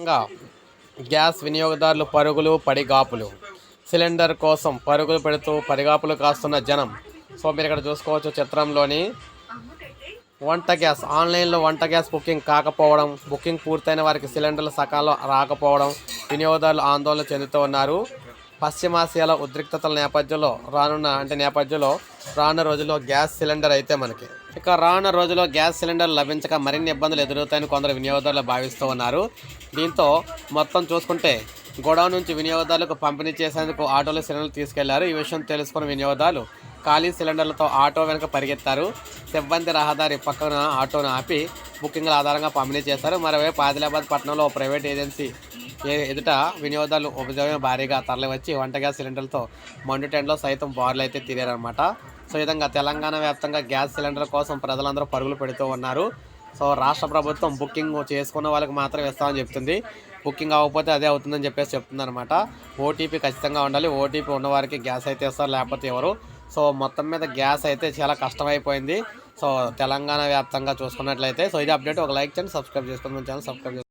ఇంకా గ్యాస్ వినియోగదారులు పరుగులు పడిగాపులు సిలిండర్ కోసం పరుగులు పెడుతూ పడిగాపులు కాస్తున్న జనం. సో మీరు ఇక్కడ చూసుకోవచ్చు చిత్రంలోని వంట గ్యాస్ ఆన్లైన్లో వంట గ్యాస్ బుకింగ్ కాకపోవడం, బుకింగ్ పూర్తయిన వారికి సిలిండర్లు సకాలంలో రాకపోవడం వినియోగదారులు ఆందోళన చెందుతూ ఉన్నారు. పశ్చిమాసియాలో ఉద్రిక్తతల నేపథ్యంలో రానున్న రోజుల్లో గ్యాస్ సిలిండర్ అయితే రానున్న రోజుల్లో గ్యాస్ సిలిండర్ లభించక మరిన్ని ఇబ్బందులు ఎదురవుతాయని కొందరు వినియోగదారులు భావిస్తూ ఉన్నారు. దీంతో మొత్తం చూసుకుంటే గోడౌన్ నుంచి వినియోగదారులకు పంపిణీ చేసేందుకు ఆటోలో సిలిండర్లు తీసుకెళ్లారు. ఈ విషయం తెలుసుకున్న వినియోగదారులు ఖాళీ సిలిండర్లతో ఆటో వెనుక పరిగెత్తారు. సిబ్బంది రహదారి పక్కన ఆటోను ఆపి బుకింగ్ల ఆధారంగా పంపిణీ చేశారు. మరోవైపు ఆదిలాబాద్ పట్టణంలో ఓ ప్రైవేట్ ఏజెన్సీ ఎదుట వినియోగదారులు ఉపజమైన భారీగా తరలివచ్చి వంట గ్యాస్ సిలిండర్లతో మండుటెండలో సైతం బారులు అయితే తీరారనమాట. సో ఈ విధంగా తెలంగాణ వ్యాప్తంగా గ్యాస్ సిలిండర్ కోసం ప్రజలందరూ పరుగులు పెడుతూ ఉన్నారు. సో రాష్ట్ర ప్రభుత్వం బుకింగ్ చేసుకున్న వాళ్ళకి మాత్రం ఇస్తామని చెప్తుంది. బుకింగ్ అవ్వకపోతే అదే అవుతుందని చెప్తుంది అనమాట. ఓటీపీ ఖచ్చితంగా ఉండాలి. ఓటీపీ ఉన్నవారికి గ్యాస్ అయితే ఇస్తారు, లేకపోతే ఎవరు. సో మొత్తం మీద గ్యాస్ అయితే చాలా కష్టమైపోయింది. సో తెలంగాణ వ్యాప్తంగా చూసుకున్నట్లయితే. సో ఇది అప్డేట్. ఒక లైక్ చేయండి, సబ్స్క్రైబ్ చేసుకోండి, మన ఛానల్ సబ్స్క్రైబ్ చేసుకోండి.